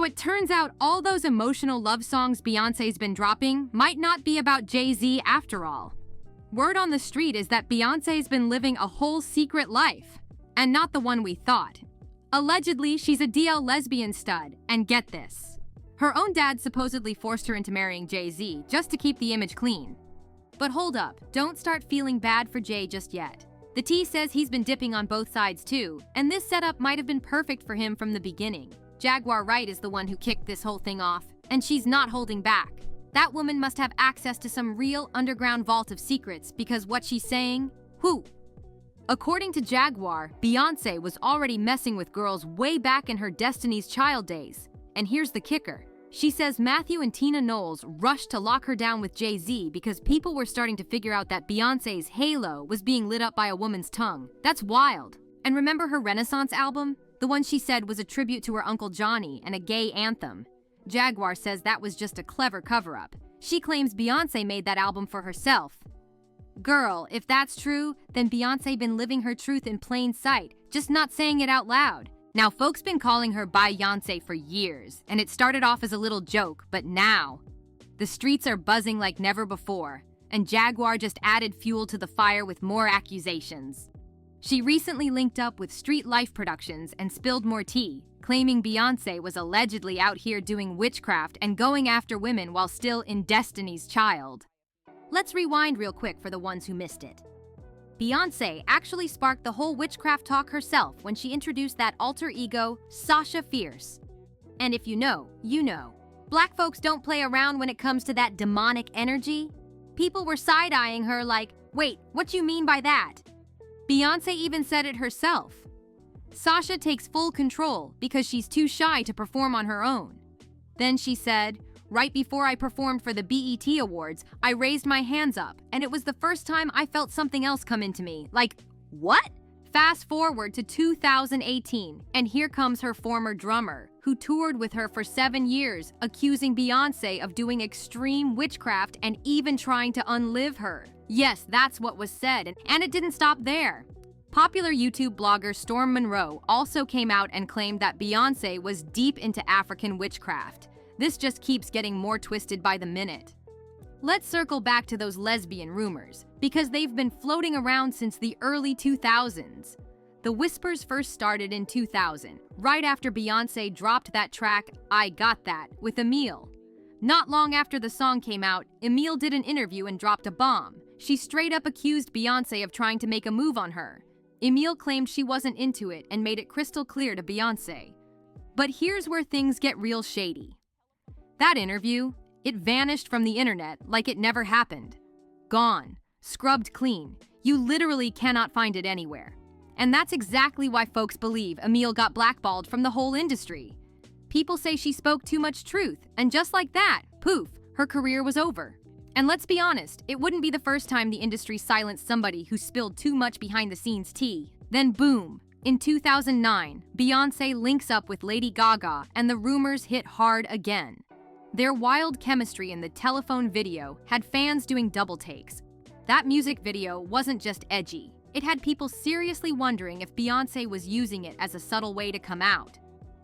it turns out all those emotional love songs Beyoncé's been dropping might not be about Jay-Z after all. Word on the street is that Beyoncé's been living a whole secret life, and not the one we thought. Allegedly, she's a DL lesbian stud, and get this. Her own dad supposedly forced her into marrying Jay-Z just to keep the image clean. But hold up, don't start feeling bad for Jay just yet. The T says he's been dipping on both sides too, and this setup might have been perfect for him from the beginning. Jaguar Wright is the one who kicked this whole thing off, and she's not holding back. That woman must have access to some real underground vault of secrets, because what she's saying, whew. According to Jaguar, Beyoncé was already messing with girls way back in her Destiny's Child days. And here's the kicker. She says Matthew and Tina Knowles rushed to lock her down with Jay-Z because people were starting to figure out that Beyoncé's halo was being lit up by a woman's tongue. That's wild. And remember her Renaissance album? The one she said was a tribute to her Uncle Johnny and a gay anthem. Jaguar says that was just a clever cover-up. She claims Beyoncé made that album for herself. Girl, if that's true, then Beyoncé been living her truth in plain sight, just not saying it out loud. Now, folks been calling her Beyoncé for years, and it started off as a little joke, but now, the streets are buzzing like never before, and Jaguar just added fuel to the fire with more accusations. She recently linked up with Street Life Productions and spilled more tea, claiming Beyoncé was allegedly out here doing witchcraft and going after women while still in Destiny's Child. Let's rewind real quick for the ones who missed it. Beyoncé actually sparked the whole witchcraft talk herself when she introduced that alter ego, Sasha Fierce. And if you know, you know. Black folks don't play around when it comes to that demonic energy. People were side-eyeing her like, wait, what you mean by that? Beyoncé even said it herself. Sasha takes full control because she's too shy to perform on her own. Then she said, right before I performed for the BET Awards, I raised my hands up, and it was the first time I felt something else come into me. Like, what? Fast forward to 2018, and here comes her former drummer, who toured with her for 7 years, accusing Beyoncé of doing extreme witchcraft and even trying to unlive her. Yes, that's what was said, and it didn't stop there. Popular YouTube blogger Storm Monroe also came out and claimed that Beyoncé was deep into African witchcraft. This just keeps getting more twisted by the minute. Let's circle back to those lesbian rumors, because they've been floating around since the early 2000s. The whispers first started in 2000, right after Beyoncé dropped that track, I Got That, with Emile. Not long after the song came out, Emile did an interview and dropped a bomb. She straight up accused Beyoncé of trying to make a move on her. Emile claimed she wasn't into it and made it crystal clear to Beyoncé. But here's where things get real shady. That interview, it vanished from the internet like it never happened. Gone. Scrubbed clean. You literally cannot find it anywhere. And that's exactly why folks believe Emile got blackballed from the whole industry. People say she spoke too much truth, and just like that, poof, her career was over. And let's be honest, it wouldn't be the first time the industry silenced somebody who spilled too much behind-the-scenes tea. Then boom, in 2009, Beyoncé links up with Lady Gaga, and the rumors hit hard again. Their wild chemistry in the telephone video had fans doing double takes. That music video wasn't just edgy. It had people seriously wondering if Beyoncé was using it as a subtle way to come out.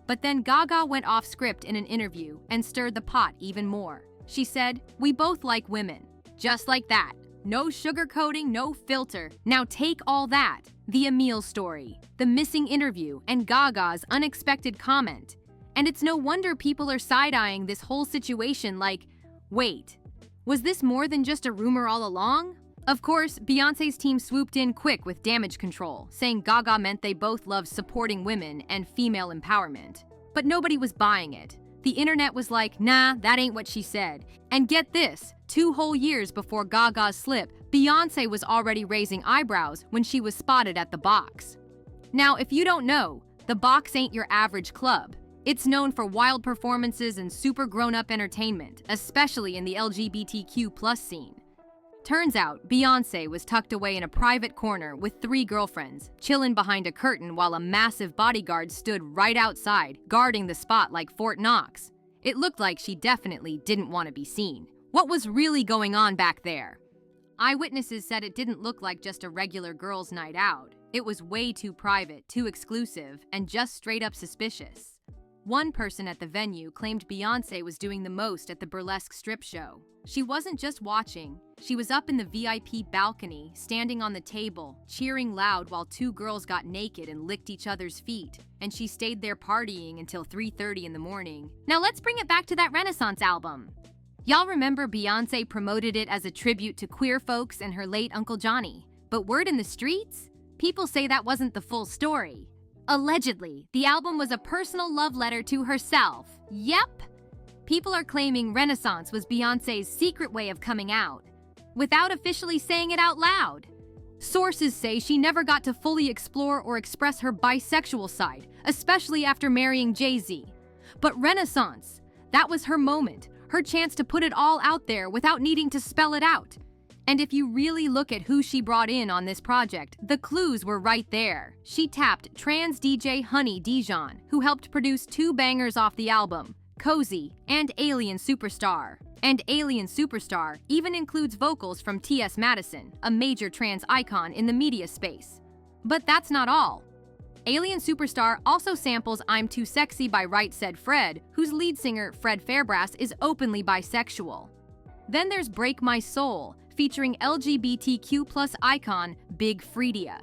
But then Gaga went off script in an interview and stirred the pot even more. She said, "We both like women." Just like that. No sugarcoating, no filter. Now take all that. The Emile story, the missing interview, and Gaga's unexpected comment. And it's no wonder people are side-eyeing this whole situation like, wait, was this more than just a rumor all along? Of course, Beyoncé's team swooped in quick with damage control, saying Gaga meant they both love supporting women and female empowerment. But nobody was buying it. The internet was like, nah, that ain't what she said. And get this, 2 whole years before Gaga's slip, Beyoncé was already raising eyebrows when she was spotted at the Box. Now, if you don't know, the Box ain't your average club. It's known for wild performances and super grown-up entertainment, especially in the LGBTQ+ scene. Turns out, Beyoncé was tucked away in a private corner with 3 girlfriends, chillin' behind a curtain while a massive bodyguard stood right outside, guarding the spot like Fort Knox. It looked like she definitely didn't want to be seen. What was really going on back there? Eyewitnesses said it didn't look like just a regular girls' night out. It was way too private, too exclusive, and just straight up suspicious. One person at the venue claimed Beyoncé was doing the most at the burlesque strip show. She wasn't just watching, she was up in the VIP balcony, standing on the table, cheering loud while two girls got naked and licked each other's feet, and she stayed there partying until 3:30 in the morning. Now let's bring it back to that Renaissance album. Y'all remember Beyoncé promoted it as a tribute to queer folks and her late Uncle Johnny. But word in the streets? People say that wasn't the full story. Allegedly, the album was a personal love letter to herself. Yep! People are claiming Renaissance was Beyoncé's secret way of coming out, without officially saying it out loud. Sources say she never got to fully explore or express her bisexual side, especially after marrying Jay-Z. But Renaissance, that was her moment, her chance to put it all out there without needing to spell it out. And if you really look at who she brought in on this project, the clues were right there. She tapped trans DJ Honey Dijon, who helped produce two bangers off the album, Cozy and Alien Superstar. And Alien Superstar even includes vocals from T.S. Madison, a major trans icon in the media space. But that's not all. Alien Superstar also samples I'm Too Sexy by Right Said Fred, whose lead singer, Fred Fairbrass, is openly bisexual. Then there's Break My Soul, featuring LGBTQ+ icon Big Freedia.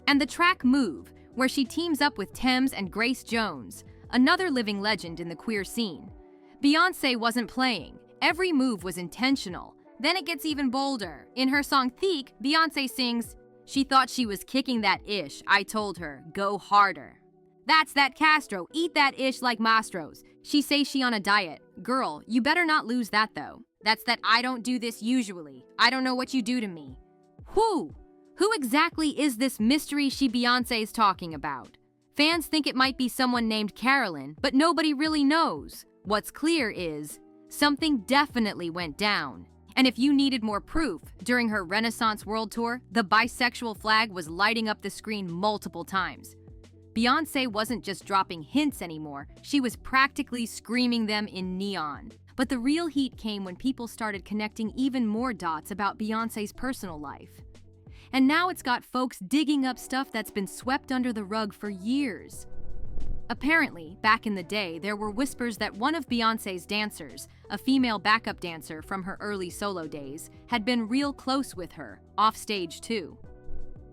And the track Move, where she teams up with Thames and Grace Jones, another living legend in the queer scene. Beyoncé wasn't playing. Every move was intentional. Then it gets even bolder. In her song Thique, Beyoncé sings, "She thought she was kicking that ish. I told her, go harder." That's that Castro, eat that ish like Mastros. She say she on a diet. Girl, you better not lose that though. That's that I don't do this usually. I don't know what you do to me. Who exactly is this mystery she Beyoncé's talking about? Fans think it might be someone named Carolyn, but nobody really knows. What's clear is, something definitely went down. And if you needed more proof, during her Renaissance World Tour, the bisexual flag was lighting up the screen multiple times. Beyoncé wasn't just dropping hints anymore, she was practically screaming them in neon. But the real heat came when people started connecting even more dots about Beyoncé's personal life. And now it's got folks digging up stuff that's been swept under the rug for years. Apparently, back in the day, there were whispers that one of Beyoncé's dancers, a female backup dancer from her early solo days, had been real close with her, off stage too.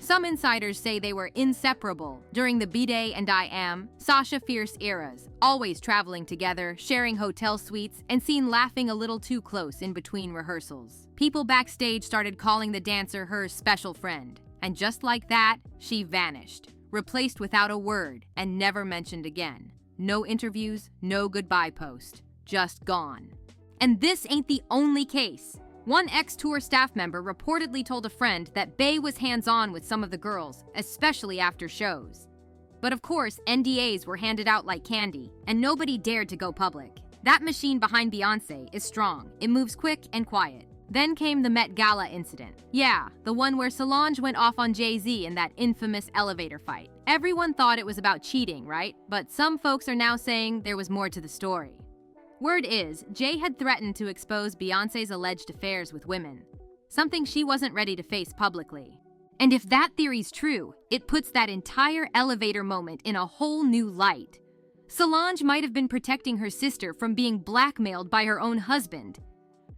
Some insiders say they were inseparable during the B-Day and I Am, Sasha Fierce eras, always traveling together, sharing hotel suites, and seen laughing a little too close in between rehearsals. People backstage started calling the dancer her special friend, and just like that, she vanished, replaced without a word, and never mentioned again. No interviews, no goodbye post, just gone. And this ain't the only case. One ex-tour staff member reportedly told a friend that Bey was hands-on with some of the girls, especially after shows. But of course, NDAs were handed out like candy, and nobody dared to go public. That machine behind Beyoncé is strong. It moves quick and quiet. Then came the Met Gala incident. Yeah, the one where Solange went off on Jay-Z in that infamous elevator fight. Everyone thought it was about cheating, right? But some folks are now saying there was more to the story. Word is, Jay had threatened to expose Beyoncé's alleged affairs with women, something she wasn't ready to face publicly. And if that theory's true, it puts that entire elevator moment in a whole new light. Solange might have been protecting her sister from being blackmailed by her own husband.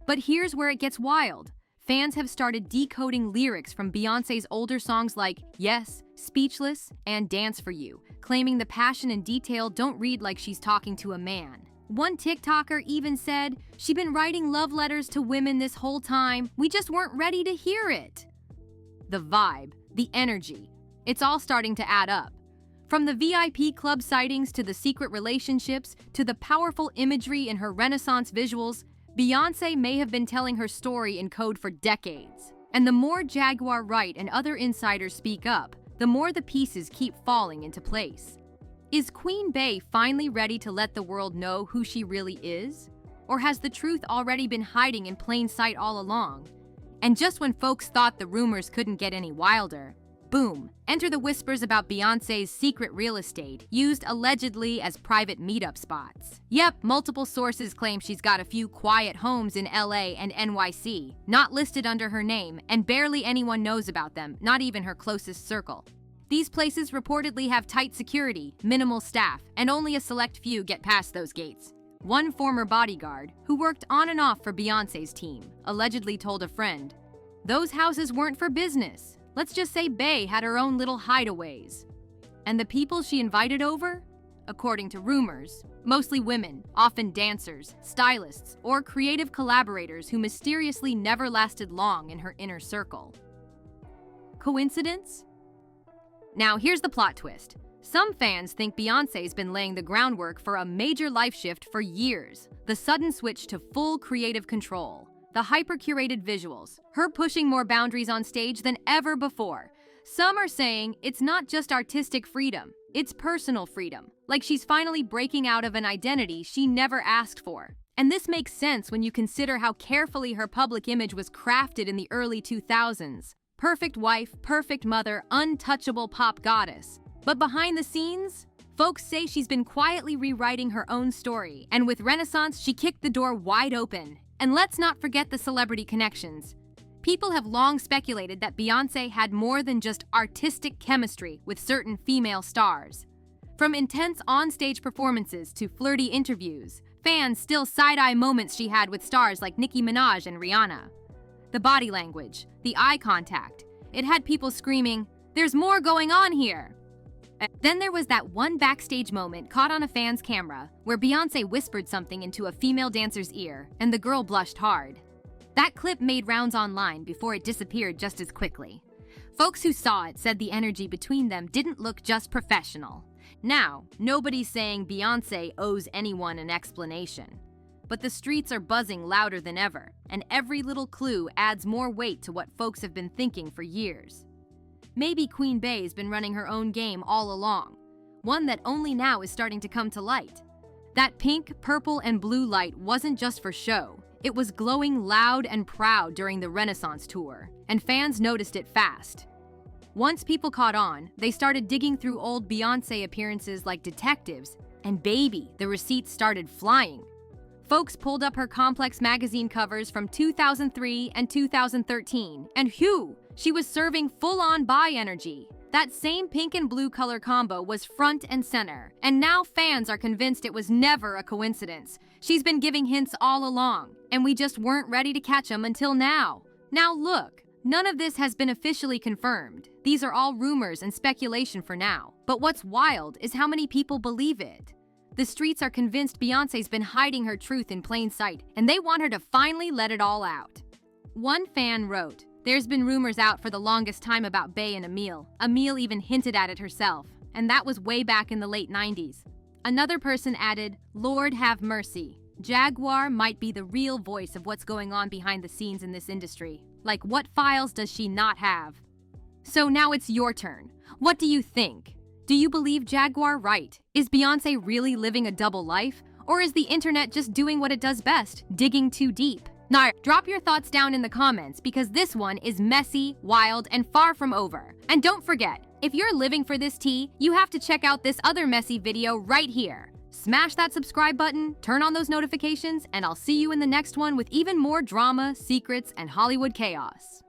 But here's where it gets wild. Fans have started decoding lyrics from Beyoncé's older songs like Yes, Speechless, and Dance for You, claiming the passion and detail don't read like she's talking to a man. One TikToker even said, "She's been writing love letters to women this whole time, we just weren't ready to hear it." The vibe, the energy, it's all starting to add up. From the VIP club sightings to the secret relationships to the powerful imagery in her Renaissance visuals, Beyoncé may have been telling her story in code for decades. And the more Jaguar Wright and other insiders speak up, the more the pieces keep falling into place. Is Queen Bey finally ready to let the world know who she really is? Or has the truth already been hiding in plain sight all along? And just when folks thought the rumors couldn't get any wilder, boom, enter the whispers about Beyoncé's secret real estate, used allegedly as private meetup spots. Yep, multiple sources claim she's got a few quiet homes in LA and NYC, not listed under her name, and barely anyone knows about them, not even her closest circle. These places reportedly have tight security, minimal staff, and only a select few get past those gates. One former bodyguard, who worked on and off for Beyoncé's team, allegedly told a friend, "Those houses weren't for business. Let's just say Bey had her own little hideaways." And the people she invited over? According to rumors, mostly women, often dancers, stylists, or creative collaborators who mysteriously never lasted long in her inner circle. Coincidence? Now here's the plot twist. Some fans think Beyoncé's been laying the groundwork for a major life shift for years. The sudden switch to full creative control, the hyper-curated visuals, her pushing more boundaries on stage than ever before. Some are saying it's not just artistic freedom, it's personal freedom, like she's finally breaking out of an identity she never asked for. And this makes sense when you consider how carefully her public image was crafted in the early 2000s. Perfect wife, perfect mother, untouchable pop goddess. But behind the scenes, folks say she's been quietly rewriting her own story, and with Renaissance, she kicked the door wide open. And let's not forget the celebrity connections. People have long speculated that Beyoncé had more than just artistic chemistry with certain female stars. From intense on-stage performances to flirty interviews, fans still side-eye moments she had with stars like Nicki Minaj and Rihanna. The body language, the eye contact, it had people screaming, "There's more going on here!" Then there was that one backstage moment caught on a fan's camera where Beyoncé whispered something into a female dancer's ear, and the girl blushed hard. That clip made rounds online before it disappeared just as quickly. Folks who saw it said the energy between them didn't look just professional. Now, nobody's saying Beyoncé owes anyone an explanation. But the streets are buzzing louder than ever, and every little clue adds more weight to what folks have been thinking for years. Maybe Queen Bey's been running her own game all along, one that only now is starting to come to light. That pink, purple, and blue light wasn't just for show. It was glowing loud and proud during the Renaissance tour, and fans noticed it fast. Once people caught on, they started digging through old Beyoncé appearances like detectives, and baby, the receipts started flying. Folks pulled up her Complex magazine covers from 2003 and 2013, and whew, she was serving full-on Bey energy. That same pink and blue color combo was front and center, and now fans are convinced it was never a coincidence. She's been giving hints all along, and we just weren't ready to catch them until now. Now look, none of this has been officially confirmed. These are all rumors and speculation for now. But what's wild is how many people believe it. The streets are convinced Beyoncé's been hiding her truth in plain sight, and they want her to finally let it all out. One fan wrote, "There's been rumors out for the longest time about Bey and Emile. Emile even hinted at it herself, and that was way back in the late 90s. Another person added, "Lord have mercy. Jaguar might be the real voice of what's going on behind the scenes in this industry. Like, what files does she not have?" So now it's your turn. What do you think? Do you believe Jaguar right? Is Beyoncé really living a double life? Or is the internet just doing what it does best, digging too deep? Now, drop your thoughts down in the comments because this one is messy, wild, and far from over. And don't forget, if you're living for this tea, you have to check out this other messy video right here. Smash that subscribe button, turn on those notifications, and I'll see you in the next one with even more drama, secrets, and Hollywood chaos.